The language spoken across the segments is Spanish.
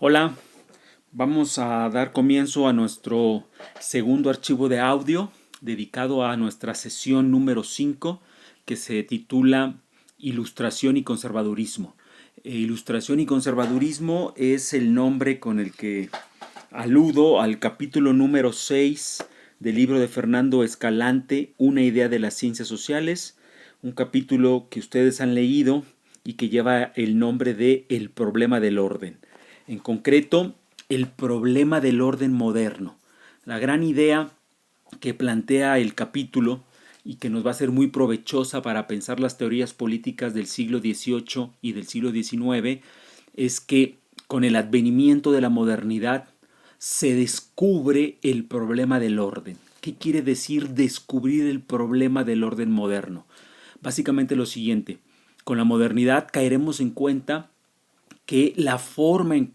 Hola, vamos a dar comienzo a nuestro segundo archivo de audio dedicado a nuestra sesión número 5 que se titula Ilustración y Conservadurismo. Ilustración y Conservadurismo es el nombre con el que aludo al capítulo número 6 del libro de Fernando Escalante, Una idea de las ciencias sociales, un capítulo que ustedes han leído y que lleva el nombre de El problema del orden. En concreto, el problema del orden moderno. La gran idea que plantea el capítulo y que nos va a ser muy provechosa para pensar las teorías políticas del siglo XVIII y del siglo XIX es que con el advenimiento de la modernidad se descubre el problema del orden. ¿Qué quiere decir descubrir el problema del orden moderno? Básicamente lo siguiente, con la modernidad caeremos en cuenta que la forma en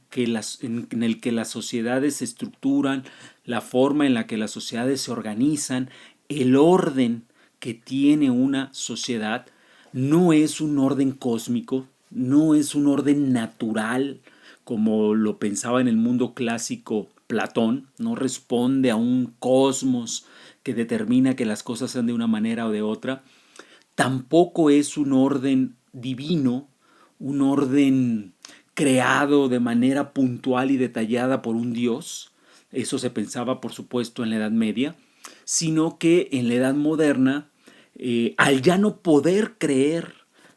el que las sociedades se estructuran, la forma en la que las sociedades se organizan, el orden que tiene una sociedad, no es un orden cósmico, no es un orden natural, como lo pensaba en el mundo clásico Platón, no responde a un cosmos que determina que las cosas sean de una manera o de otra, tampoco es un orden divino, un orden creado de manera puntual y detallada por un Dios, eso se pensaba por supuesto en la Edad Media, sino que en la Edad Moderna, al ya no poder creer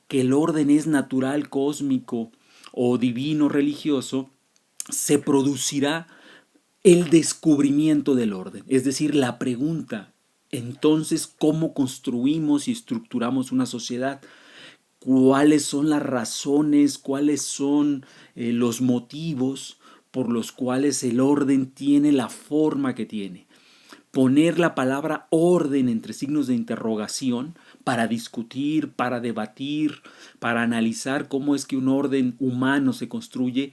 que el orden es natural, cósmico o divino religioso, se producirá el descubrimiento del orden, es decir, la pregunta, entonces, ¿cómo construimos y estructuramos una sociedad? ¿Cuáles son las razones, cuáles son los motivos por los cuales el orden tiene la forma que tiene? Poner la palabra orden entre signos de interrogación para discutir, para debatir, para analizar cómo es que un orden humano se construye,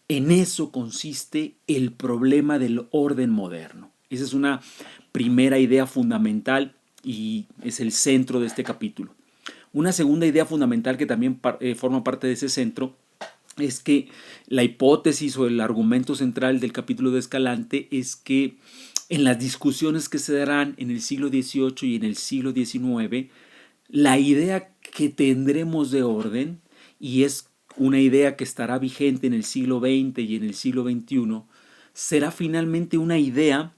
en eso consiste el problema del orden moderno. Esa es una primera idea fundamental y es el centro de este capítulo. Una segunda idea fundamental que también forma parte de ese centro es que la hipótesis o el argumento central del capítulo de Escalante es que en las discusiones que se darán en el siglo XVIII y en el siglo XIX, la idea que tendremos de orden, y es una idea que estará vigente en el siglo XX y en el siglo XXI, será finalmente una idea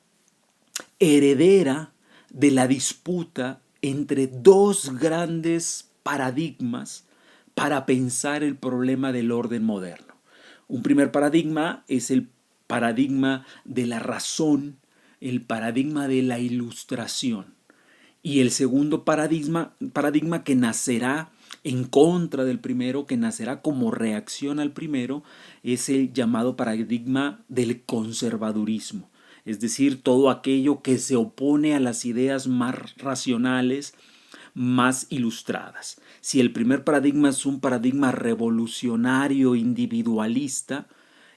heredera de la disputa entre dos grandes paradigmas para pensar el problema del orden moderno. Un primer paradigma es el paradigma de la razón, el paradigma de la ilustración. Y el segundo paradigma que nacerá en contra del primero, que nacerá como reacción al primero, es el llamado paradigma del conservadurismo. Es decir, todo aquello que se opone a las ideas más racionales, más ilustradas. Si el primer paradigma es un paradigma revolucionario, individualista,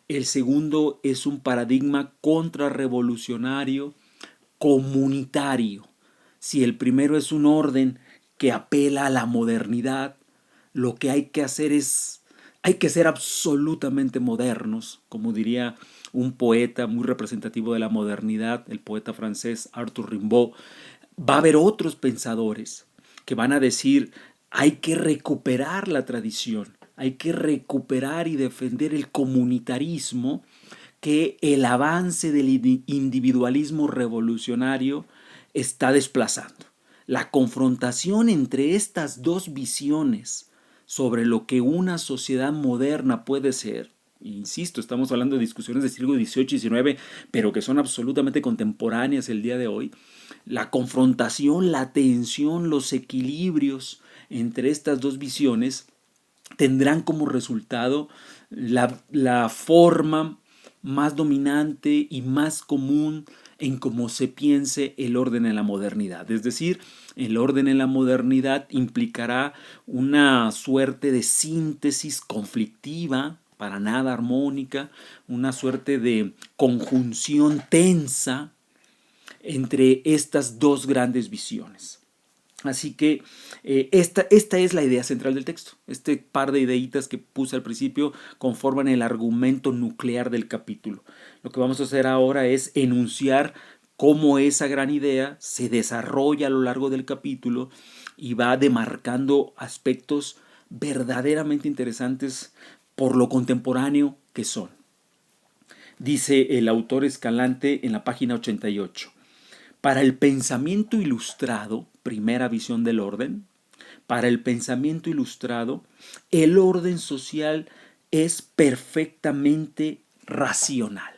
el segundo es un paradigma contrarrevolucionario, comunitario. Si el primero es un orden que apela a la modernidad, lo que hay que ser absolutamente modernos, como diría un poeta muy representativo de la modernidad, el poeta francés Arthur Rimbaud. Va a haber otros pensadores que van a decir, hay que recuperar la tradición, hay que recuperar y defender el comunitarismo que el avance del individualismo revolucionario está desplazando. La confrontación entre estas dos visiones sobre lo que una sociedad moderna puede ser, insisto, estamos hablando de discusiones del siglo XVIII y XIX, pero que son absolutamente contemporáneas el día de hoy, la confrontación, la tensión, los equilibrios entre estas dos visiones tendrán como resultado la forma más dominante y más común en cómo se piense el orden en la modernidad. Es decir, el orden en la modernidad implicará una suerte de síntesis conflictiva, para nada armónica, una suerte de conjunción tensa entre estas dos grandes visiones. Así que esta es la idea central del texto. Este par de ideitas que puse al principio conforman el argumento nuclear del capítulo. Lo que vamos a hacer ahora es enunciar cómo esa gran idea se desarrolla a lo largo del capítulo y va demarcando aspectos verdaderamente interesantes por lo contemporáneo que son. Dice el autor Escalante en la página 88. Para el pensamiento ilustrado, primera visión del orden, para el pensamiento ilustrado, el orden social es perfectamente racional.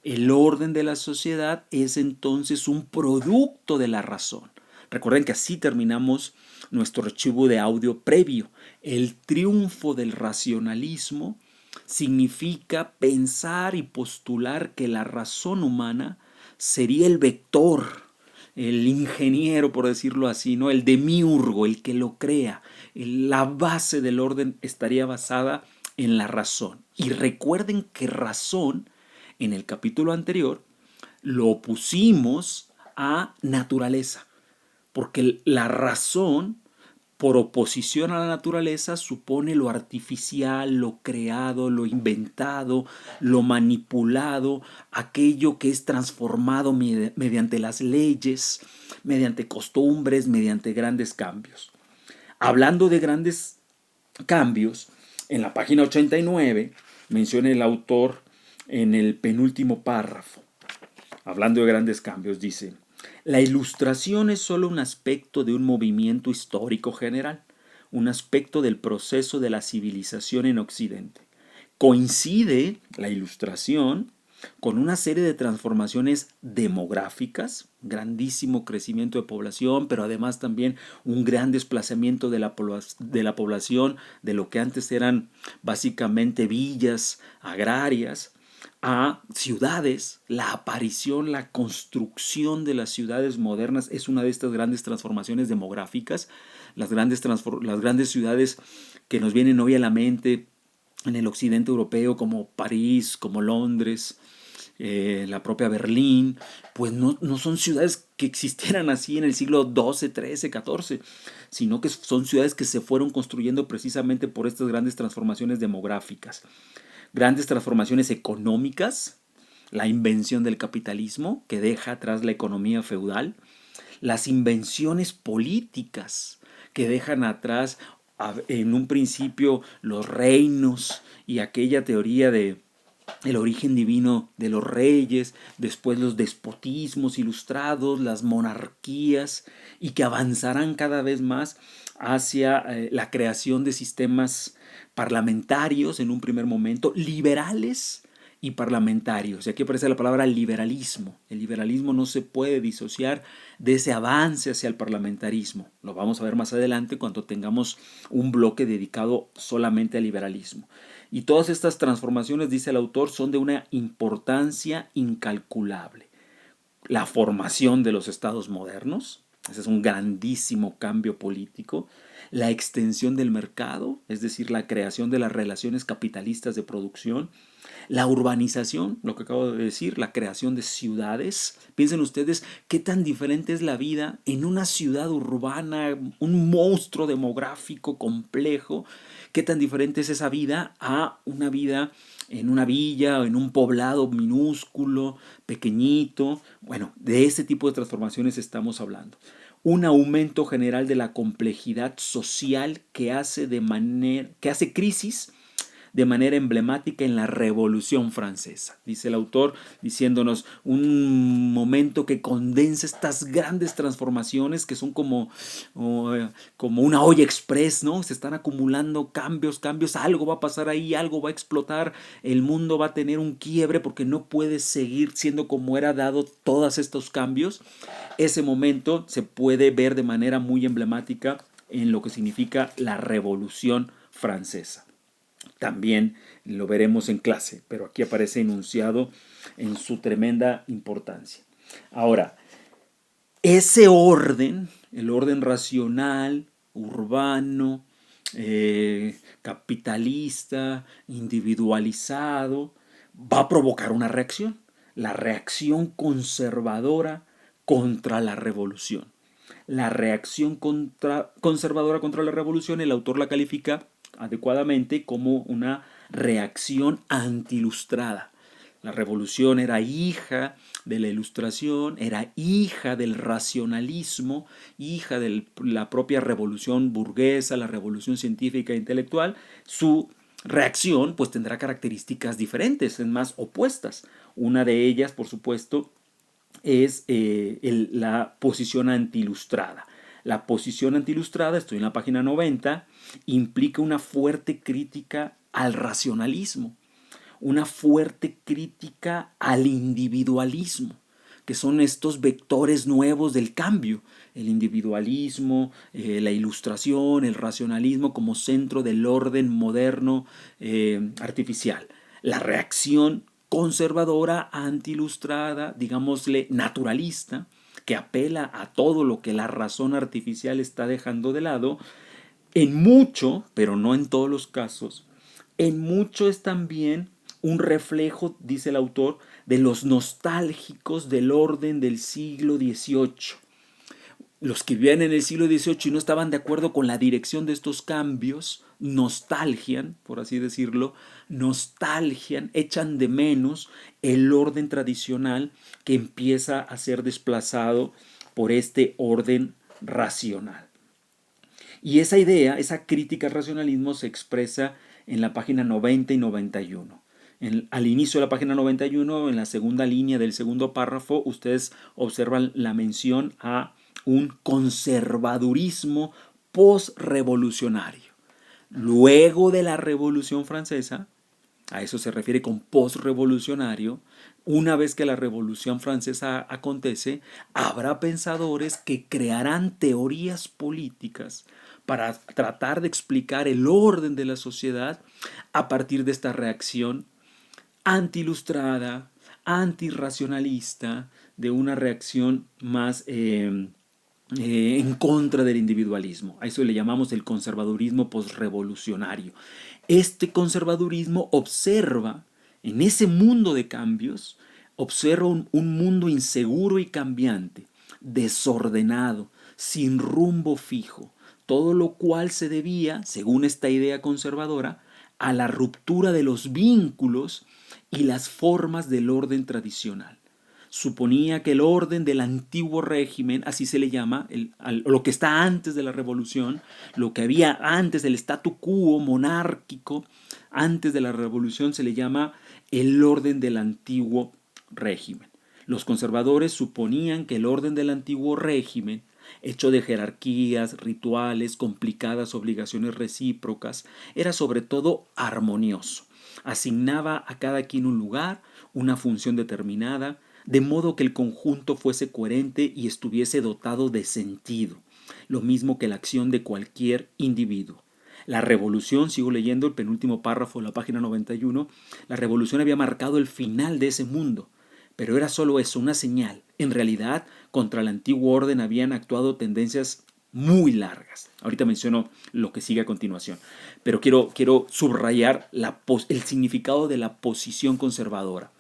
El orden de la sociedad es entonces un producto de la razón. Recuerden que así terminamos nuestro archivo de audio previo. El triunfo del racionalismo significa pensar y postular que la razón humana sería el vector, el ingeniero, por decirlo así, ¿no? El demiurgo, el que lo crea. La base del orden estaría basada en la razón. Y recuerden que razón, en el capítulo anterior, lo opusimos a naturaleza, porque la razón, por oposición a la naturaleza, supone lo artificial, lo creado, lo inventado, lo manipulado, aquello que es transformado mediante las leyes, mediante costumbres, mediante grandes cambios. Hablando de grandes cambios, en la página 89 menciona el autor en el penúltimo párrafo, hablando de grandes cambios, dice: la ilustración es solo un aspecto de un movimiento histórico general, un aspecto del proceso de la civilización en Occidente. Coincide la ilustración con una serie de transformaciones demográficas, grandísimo crecimiento de población, pero además también un gran desplazamiento de la población de lo que antes eran básicamente villas agrarias a ciudades. La aparición, la construcción de las ciudades modernas es una de estas grandes transformaciones demográficas. Las grandes ciudades que nos vienen hoy a la mente en el occidente europeo, como París, como Londres, la propia Berlín, pues no son ciudades que existieran así en el siglo XII, XIII, XIV, sino que son ciudades que se fueron construyendo precisamente por estas grandes transformaciones demográficas. Grandes transformaciones económicas, la invención del capitalismo que deja atrás la economía feudal, las invenciones políticas que dejan atrás en un principio los reinos y aquella teoría de el origen divino de los reyes, después los despotismos ilustrados, las monarquías, y que avanzarán cada vez más hacia la creación de sistemas parlamentarios en un primer momento, liberales y parlamentarios. Y aquí aparece la palabra liberalismo. El liberalismo no se puede disociar de ese avance hacia el parlamentarismo. Lo vamos a ver más adelante cuando tengamos un bloque dedicado solamente al liberalismo. Y todas estas transformaciones, dice el autor, son de una importancia incalculable. La formación de los estados modernos, ese es un grandísimo cambio político. La extensión del mercado, es decir, la creación de las relaciones capitalistas de producción. La urbanización, lo que acabo de decir, la creación de ciudades. Piensen ustedes qué tan diferente es la vida en una ciudad urbana, un monstruo demográfico complejo. Qué tan diferente es esa vida a una vida en una villa o en un poblado minúsculo, pequeñito. Bueno, de ese tipo de transformaciones estamos hablando. Un aumento general de la complejidad social que hace crisis de manera emblemática en la Revolución Francesa. Dice el autor diciéndonos un momento que condensa estas grandes transformaciones que son como una olla express, ¿no? Se están acumulando cambios, algo va a pasar ahí, algo va a explotar, el mundo va a tener un quiebre porque no puede seguir siendo como era dado todos estos cambios. Ese momento se puede ver de manera muy emblemática en lo que significa la Revolución Francesa. También lo veremos en clase, pero aquí aparece enunciado en su tremenda importancia. Ahora, ese orden, el orden racional, urbano, capitalista, individualizado, va a provocar una reacción, la reacción conservadora contra la revolución. La reacción conservadora contra la revolución, el autor la califica adecuadamente como una reacción antiilustrada. La revolución era hija de la ilustración, era hija del racionalismo, hija de la propia revolución burguesa, la revolución científica e intelectual. Su reacción pues tendrá características diferentes, es más opuestas. Una de ellas, por supuesto, es la posición antiilustrada. La posición antiilustrada, estoy en la página 90, implica una fuerte crítica al racionalismo, una fuerte crítica al individualismo, que son estos vectores nuevos del cambio, el individualismo, la ilustración, el racionalismo como centro del orden moderno artificial. La reacción conservadora, antiilustrada, digámosle naturalista, que apela a todo lo que la razón artificial está dejando de lado, en mucho, pero no en todos los casos, en mucho es también un reflejo, dice el autor, de los nostálgicos del orden del siglo XVIII. Los que vivían en el siglo XVIII y no estaban de acuerdo con la dirección de estos cambios, nostalgian, por así decirlo, nostalgian, echan de menos el orden tradicional que empieza a ser desplazado por este orden racional. Y esa idea, esa crítica al racionalismo se expresa en la página 90 y 91. Al inicio de la página 91, en la segunda línea del segundo párrafo, ustedes observan la mención a un conservadurismo postrevolucionario. Luego de la Revolución Francesa, a eso se refiere con postrevolucionario, una vez que la Revolución Francesa acontece, habrá pensadores que crearán teorías políticas para tratar de explicar el orden de la sociedad a partir de esta reacción antiilustrada, antirracionalista, de una reacción más en contra del individualismo. A eso le llamamos el conservadurismo postrevolucionario. Este conservadurismo observa en ese mundo de cambios, observa un mundo inseguro y cambiante, desordenado, sin rumbo fijo, todo lo cual se debía, según esta idea conservadora, a la ruptura de los vínculos y las formas del orden tradicional. Suponía que el orden del antiguo régimen, así se le llama, lo que está antes de la revolución, lo que había antes del statu quo monárquico, antes de la revolución se le llama el orden del antiguo régimen. Los conservadores suponían que el orden del antiguo régimen, hecho de jerarquías, rituales, complicadas obligaciones recíprocas, era sobre todo armonioso. Asignaba a cada quien un lugar, una función determinada, de modo que el conjunto fuese coherente y estuviese dotado de sentido, lo mismo que la acción de cualquier individuo. La revolución, sigo leyendo el penúltimo párrafo de la página 91, la revolución había marcado el final de ese mundo, pero era solo eso, una señal. En realidad, contra el antiguo orden habían actuado tendencias muy largas. Ahorita menciono lo que sigue a continuación, pero quiero subrayar el significado de la posición conservadora.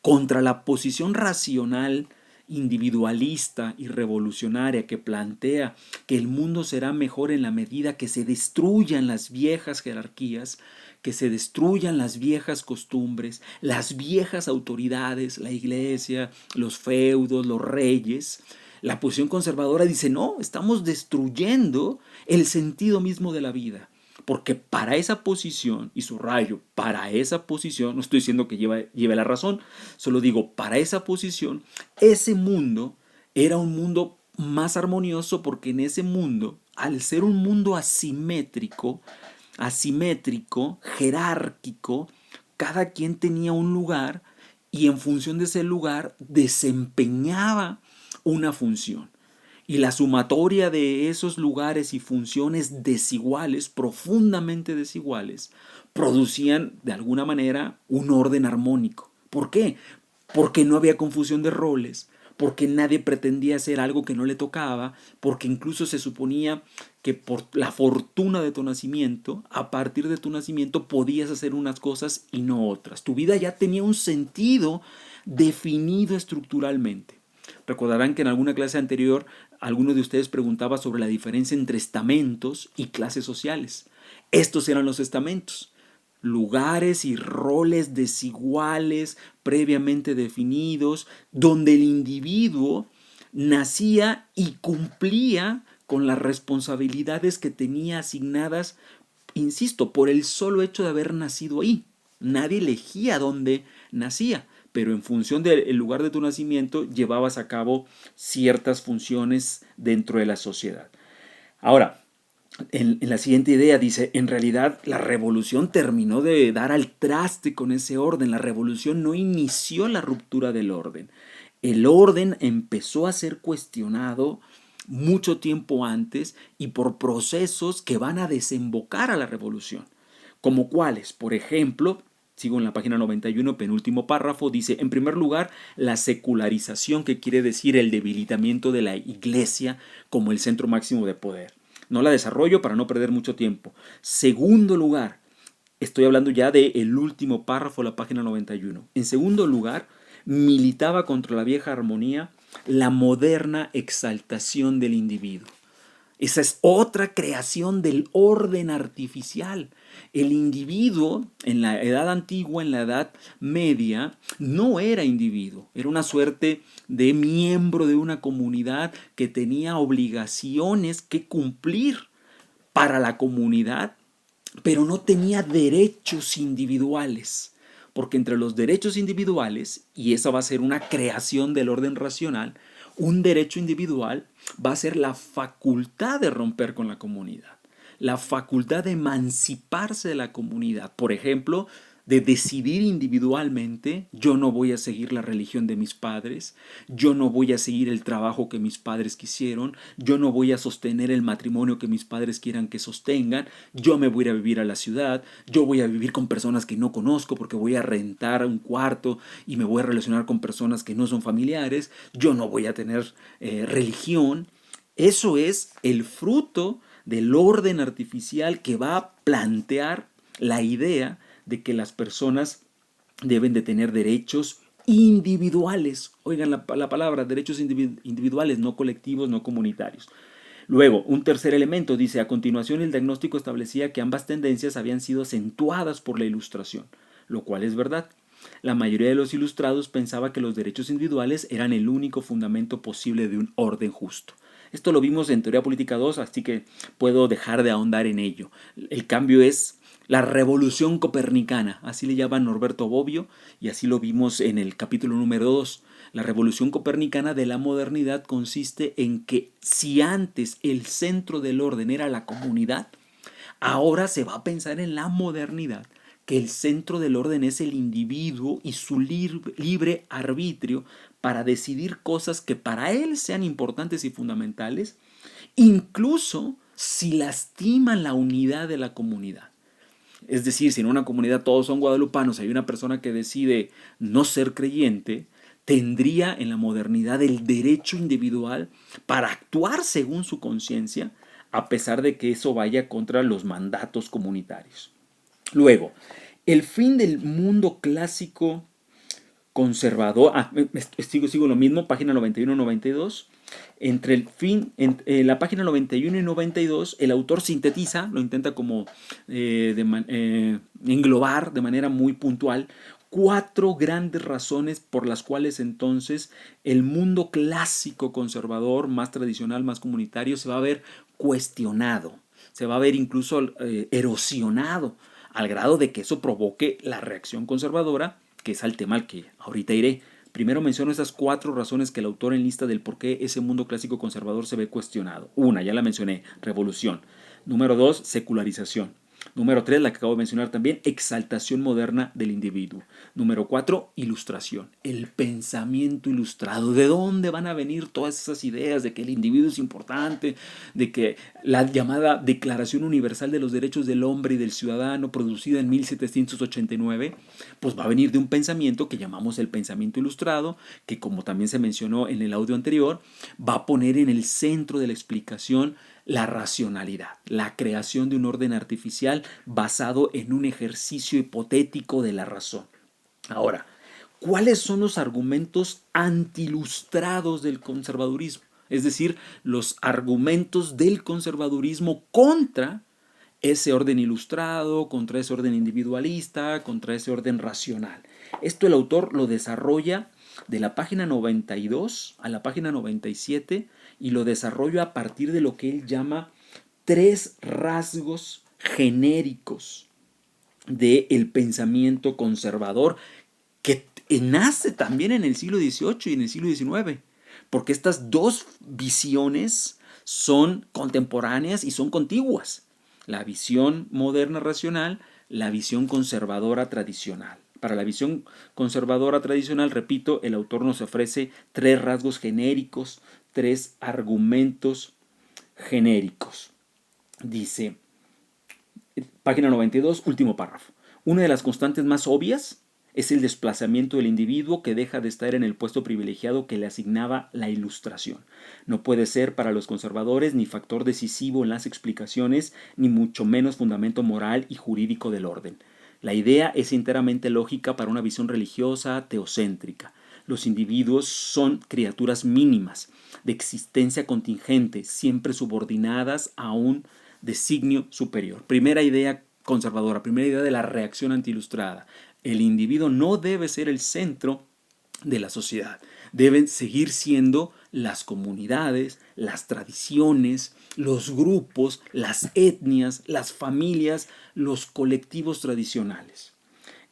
Contra la posición racional, individualista y revolucionaria que plantea que el mundo será mejor en la medida que se destruyan las viejas jerarquías, que se destruyan las viejas costumbres, las viejas autoridades, la iglesia, los feudos, los reyes. La posición conservadora dice, no, estamos destruyendo el sentido mismo de la vida. Porque para esa posición, y subrayo, para esa posición, no estoy diciendo que lleve la razón, solo digo, para esa posición, ese mundo era un mundo más armonioso porque en ese mundo, al ser un mundo asimétrico, jerárquico, cada quien tenía un lugar y en función de ese lugar desempeñaba una función. Y la sumatoria de esos lugares y funciones desiguales, profundamente desiguales, producían de alguna manera un orden armónico. ¿Por qué? Porque no había confusión de roles, porque nadie pretendía hacer algo que no le tocaba, porque incluso se suponía que por la fortuna de tu nacimiento, a partir de tu nacimiento podías hacer unas cosas y no otras. Tu vida ya tenía un sentido definido estructuralmente. Recordarán que en alguna clase anterior alguno de ustedes preguntaba sobre la diferencia entre estamentos y clases sociales. Estos eran los estamentos: lugares y roles desiguales, previamente definidos, donde el individuo nacía y cumplía con las responsabilidades que tenía asignadas, insisto, por el solo hecho de haber nacido ahí. Nadie elegía dónde nacía, pero en función del lugar de tu nacimiento llevabas a cabo ciertas funciones dentro de la sociedad. Ahora, en la siguiente idea dice, en realidad la revolución terminó de dar al traste con ese orden. La revolución no inició la ruptura del orden. El orden empezó a ser cuestionado mucho tiempo antes y por procesos que van a desembocar a la revolución. ¿Como cuáles? Por ejemplo, sigo en la página 91, penúltimo párrafo, dice, en primer lugar, la secularización, que quiere decir el debilitamiento de la iglesia como el centro máximo de poder. No la desarrollo para no perder mucho tiempo. Segundo lugar, estoy hablando ya del último párrafo de la página 91. En segundo lugar, militaba contra la vieja armonía la moderna exaltación del individuo. Esa es otra creación del orden artificial. El individuo en la edad antigua, en la edad media, no era individuo, era una suerte de miembro de una comunidad que tenía obligaciones que cumplir para la comunidad, pero no tenía derechos individuales. Porque entre los derechos individuales, y esa va a ser una creación del orden racional, un derecho individual va a ser la facultad de romper con la comunidad, la facultad de emanciparse de la comunidad. Por ejemplo, de decidir individualmente, yo no voy a seguir la religión de mis padres, yo no voy a seguir el trabajo que mis padres quisieron, yo no voy a sostener el matrimonio que mis padres quieran que sostengan, yo me voy a ir a vivir a la ciudad, yo voy a vivir con personas que no conozco porque voy a rentar un cuarto y me voy a relacionar con personas que no son familiares, yo no voy a tener religión. Eso es el fruto del orden artificial que va a plantear la idea de que las personas deben de tener derechos individuales. Oigan la palabra, derechos individuales, no colectivos, no comunitarios. Luego, un tercer elemento dice, a continuación el diagnóstico establecía que ambas tendencias habían sido acentuadas por la Ilustración, lo cual es verdad. La mayoría de los ilustrados pensaba que los derechos individuales eran el único fundamento posible de un orden justo. Esto lo vimos en Teoría Política 2, así que puedo dejar de ahondar en ello. El cambio es la revolución copernicana, así le llaman Norberto Bobbio, y así lo vimos en el capítulo número 2. La revolución copernicana de la modernidad consiste en que si antes el centro del orden era la comunidad, ahora se va a pensar en la modernidad que el centro del orden es el individuo y su libre arbitrio para decidir cosas que para él sean importantes y fundamentales, incluso si lastiman la unidad de la comunidad. Es decir, si en una comunidad todos son guadalupanos, hay una persona que decide no ser creyente, tendría en la modernidad el derecho individual para actuar según su conciencia, a pesar de que eso vaya contra los mandatos comunitarios. Luego, el fin del mundo clásico conservador, sigo lo mismo, página 91-92. Entre el fin, en la página 91 y 92, el autor sintetiza, lo intenta como englobar de manera muy puntual, 4 grandes razones por las cuales entonces el mundo clásico conservador, más tradicional, más comunitario, se va a ver cuestionado, se va a ver incluso erosionado, al grado de que eso provoque la reacción conservadora, que es al tema al que ahorita iré. Primero menciono esas 4 razones que el autor enlista del por qué ese mundo clásico conservador se ve cuestionado. Una, ya la mencioné, revolución. Número 2, secularización. Número 3, la que acabo de mencionar también, exaltación moderna del individuo. Número 4, ilustración, el pensamiento ilustrado. ¿De dónde van a venir todas esas ideas de que el individuo es importante, de que la llamada Declaración Universal de los Derechos del Hombre y del Ciudadano, producida en 1789, pues va a venir de un pensamiento que llamamos el pensamiento ilustrado, que como también se mencionó en el audio anterior, va a poner en el centro de la explicación la racionalidad, la creación de un orden artificial basado en un ejercicio hipotético de la razón. Ahora, ¿cuáles son los argumentos antiilustrados del conservadurismo? es decir, los argumentos del conservadurismo contra ese orden ilustrado, contra ese orden individualista, contra ese orden racional. Esto el autor lo desarrolla de la página 92 a la página 97 y lo desarrolla a partir de lo que él llama 3 rasgos genéricos del pensamiento conservador que nace también en el siglo XVIII y en el siglo XIX, porque estas dos visiones son contemporáneas y son contiguas. La visión moderna racional, la visión conservadora tradicional. Para la visión conservadora tradicional, repito, el autor nos ofrece 3 rasgos genéricos, 3 argumentos genéricos. Dice, página 92, último párrafo. Una de las constantes más obvias es el desplazamiento del individuo que deja de estar en el puesto privilegiado que le asignaba la Ilustración. No puede ser para los conservadores ni factor decisivo en las explicaciones, ni mucho menos fundamento moral y jurídico del orden. La idea es enteramente lógica para una visión religiosa teocéntrica. Los individuos son criaturas mínimas, de existencia contingente, siempre subordinadas a un designio superior. Primera idea conservadora, primera idea de la reacción antiilustrada. El individuo no debe ser el centro de la sociedad. Deben seguir siendo las comunidades, las tradiciones, los grupos, las etnias, las familias, los colectivos tradicionales.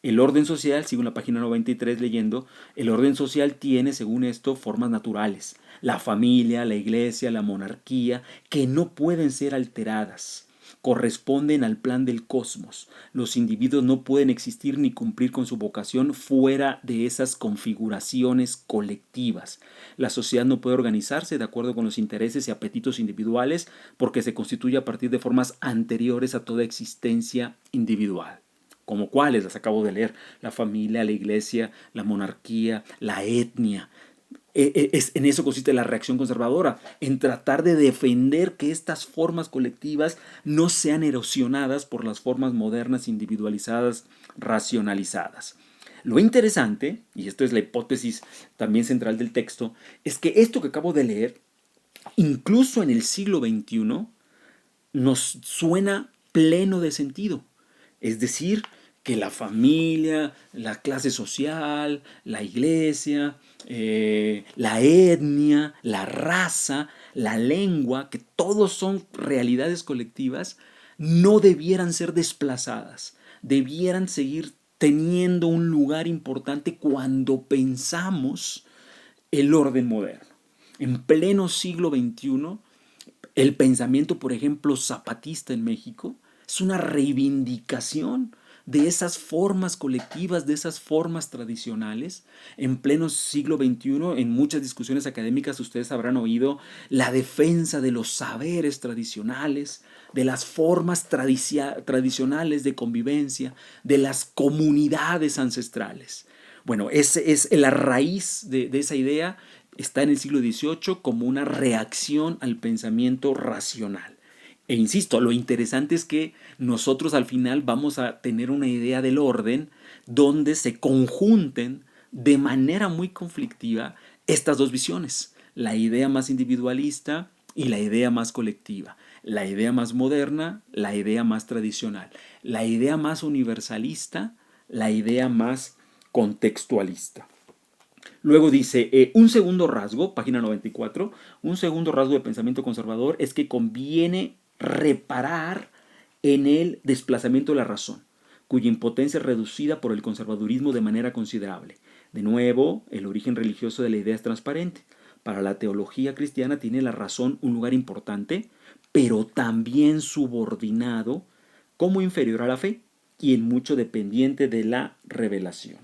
El orden social, sigo en la página 93 leyendo, el orden social tiene, según esto, formas naturales. La familia, la iglesia, la monarquía, que no pueden ser alteradas. Corresponden al plan del cosmos. Los individuos no pueden existir ni cumplir con su vocación fuera de esas configuraciones colectivas. La sociedad no puede organizarse de acuerdo con los intereses y apetitos individuales porque se constituye a partir de formas anteriores a toda existencia individual. ¿Como cuáles? Las acabo de leer. La familia, la iglesia, la monarquía, la etnia. En eso consiste la reacción conservadora, en tratar de defender que estas formas colectivas no sean erosionadas por las formas modernas, individualizadas, racionalizadas. Lo interesante, y esto es la hipótesis también central del texto, es que esto que acabo de leer, incluso en el siglo XXI, nos suena pleno de sentido. Es decir, que la familia, la clase social, la iglesia, la etnia, la raza, la lengua, que todos son realidades colectivas, no debieran ser desplazadas, debieran seguir teniendo un lugar importante cuando pensamos el orden moderno. En pleno siglo XXI, el pensamiento, por ejemplo, zapatista en México, es una reivindicación de esas formas colectivas, de esas formas tradicionales. En pleno siglo XXI, en muchas discusiones académicas ustedes habrán oído la defensa de los saberes tradicionales, de las formas tradicionales de convivencia, de las comunidades ancestrales. Bueno, es la raíz de esa idea está en el siglo XVIII como una reacción al pensamiento racional. E insisto, lo interesante es que nosotros al final vamos a tener una idea del orden donde se conjunten de manera muy conflictiva estas dos visiones, la idea más individualista y la idea más colectiva, la idea más moderna, la idea más tradicional, la idea más universalista, la idea más contextualista. Luego dice, un segundo rasgo, página 94, un segundo rasgo de pensamiento conservador es que conviene reparar en el desplazamiento de la razón, cuya impotencia es reducida por el conservadurismo de manera considerable. De nuevo, el origen religioso de la idea es transparente. Para la teología cristiana tiene la razón un lugar importante, pero también subordinado como inferior a la fe y en mucho dependiente de la revelación.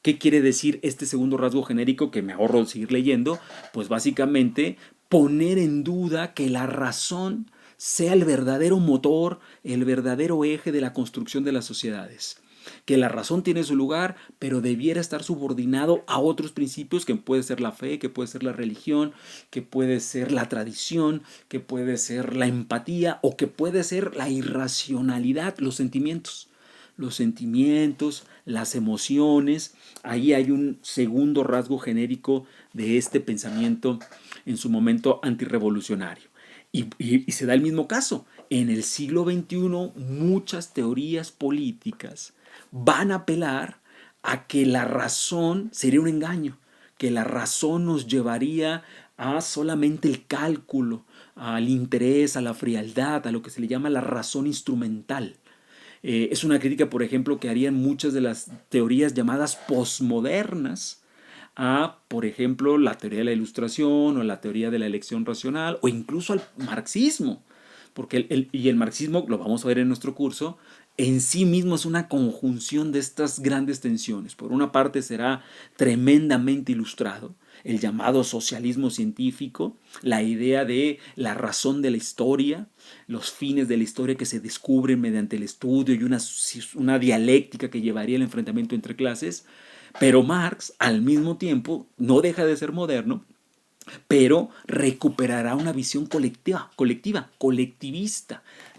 ¿Qué quiere decir este segundo rasgo genérico que me ahorro de seguir leyendo? Pues básicamente poner en duda que la razón sea el verdadero motor, el verdadero eje de la construcción de las sociedades. Que la razón tiene su lugar, pero debiera estar subordinado a otros principios que puede ser la fe, que puede ser la religión, que puede ser la tradición, que puede ser la empatía o que puede ser la irracionalidad, los sentimientos. los sentimientos, las emociones. Ahí hay un segundo rasgo genérico de este pensamiento en su momento antirrevolucionario. Y se da el mismo caso. En el siglo XXI muchas teorías políticas van a apelar a que la razón sería un engaño, que la razón nos llevaría a solamente el cálculo, al interés, a la frialdad, a lo que se le llama la razón instrumental. Es una crítica, por ejemplo, que harían muchas de las teorías llamadas posmodernas a, por ejemplo, la teoría de la ilustración o la teoría de la elección racional o incluso al marxismo. Porque el marxismo, lo vamos a ver en nuestro curso, en sí mismo es una conjunción de estas grandes tensiones. Por una parte será tremendamente ilustrado, el llamado socialismo científico, la idea de la razón de la historia, los fines de la historia que se descubren mediante el estudio y una dialéctica que llevaría al enfrentamiento entre clases. Pero Marx, al mismo tiempo, no deja de ser moderno, pero recuperará una visión colectivista.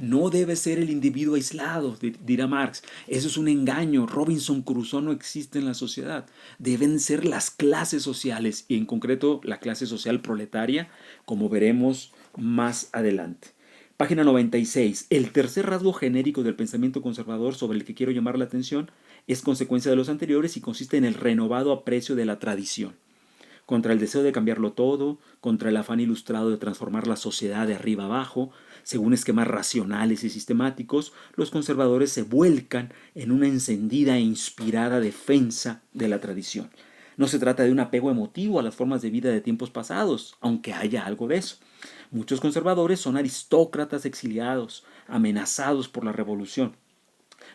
No debe ser el individuo aislado, dirá Marx. Eso es un engaño. Robinson Crusoe no existe en la sociedad. Deben ser las clases sociales y en concreto la clase social proletaria, como veremos más adelante. Página 96. El tercer rasgo genérico del pensamiento conservador sobre el que quiero llamar la atención es consecuencia de los anteriores y consiste en el renovado aprecio de la tradición. Contra el deseo de cambiarlo todo, contra el afán ilustrado de transformar la sociedad de arriba abajo, según esquemas racionales y sistemáticos, los conservadores se vuelcan en una encendida e inspirada defensa de la tradición. No se trata de un apego emotivo a las formas de vida de tiempos pasados, aunque haya algo de eso. Muchos conservadores son aristócratas exiliados, amenazados por la revolución.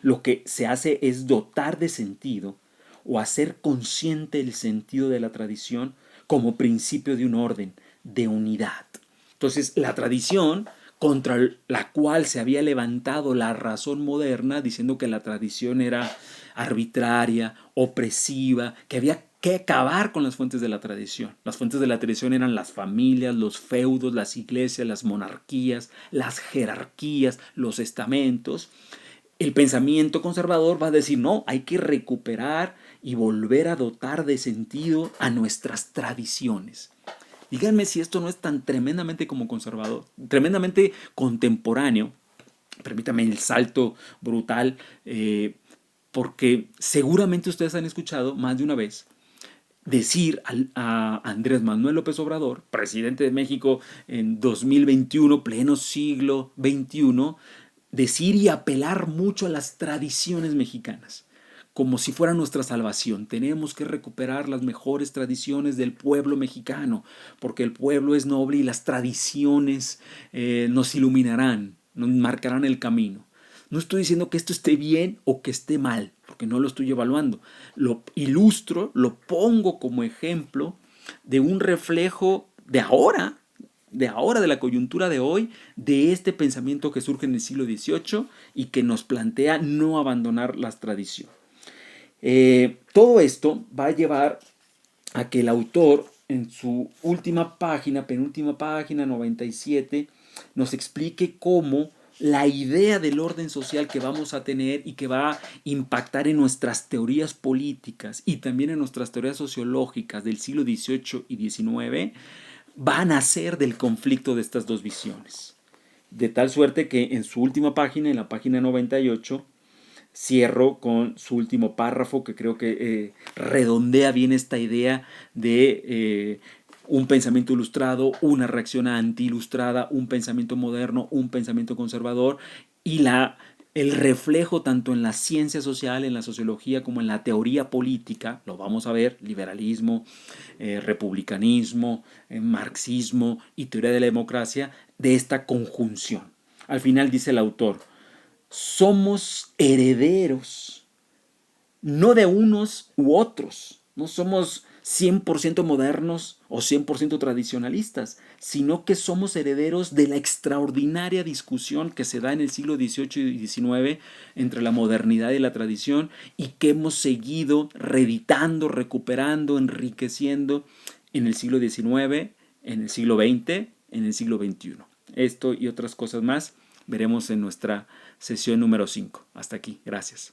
Lo que se hace es dotar de sentido o hacer consciente el sentido de la tradición como principio de un orden, de unidad. Entonces, la tradición contra la cual se había levantado la razón moderna, diciendo que la tradición era arbitraria, opresiva, que había que acabar con las fuentes de la tradición. Las fuentes de la tradición eran las familias, los feudos, las iglesias, las monarquías, las jerarquías, los estamentos. El pensamiento conservador va a decir, no, hay que recuperar y volver a dotar de sentido a nuestras tradiciones. Díganme si esto no es tan tremendamente como conservador, tremendamente contemporáneo. Permítame el salto brutal, porque seguramente ustedes han escuchado más de una vez decir a Andrés Manuel López Obrador, presidente de México en 2021, pleno siglo XXI, decir y apelar mucho a las tradiciones mexicanas, como si fuera nuestra salvación. Tenemos que recuperar las mejores tradiciones del pueblo mexicano, porque el pueblo es noble y las tradiciones nos iluminarán, nos marcarán el camino. No estoy diciendo que esto esté bien o que esté mal, porque no lo estoy evaluando. Lo ilustro, lo pongo como ejemplo de un reflejo de ahora, de la coyuntura de hoy, de este pensamiento que surge en el siglo XVIII y que nos plantea no abandonar las tradiciones. Todo esto va a llevar a que el autor en su última página, penúltima página, 97, nos explique cómo la idea del orden social que vamos a tener y que va a impactar en nuestras teorías políticas y también en nuestras teorías sociológicas del siglo XVIII y XIX va a nacer del conflicto de estas dos visiones. De tal suerte que en su última página, en la página 98, cierro con su último párrafo que creo que redondea bien esta idea de un pensamiento ilustrado, una reacción anti-ilustrada, un pensamiento moderno, un pensamiento conservador y el reflejo tanto en la ciencia social, en la sociología, como en la teoría política, lo vamos a ver, liberalismo, republicanismo, marxismo y teoría de la democracia, de esta conjunción. Al final dice el autor, somos herederos, no de unos u otros, no somos 100% modernos o 100% tradicionalistas, sino que somos herederos de la extraordinaria discusión que se da en el siglo XVIII y XIX entre la modernidad y la tradición y que hemos seguido reeditando, recuperando, enriqueciendo en el siglo XIX, en el siglo XX, en el siglo XXI. Esto y otras cosas más veremos en nuestra sesión número 5. Hasta aquí, gracias.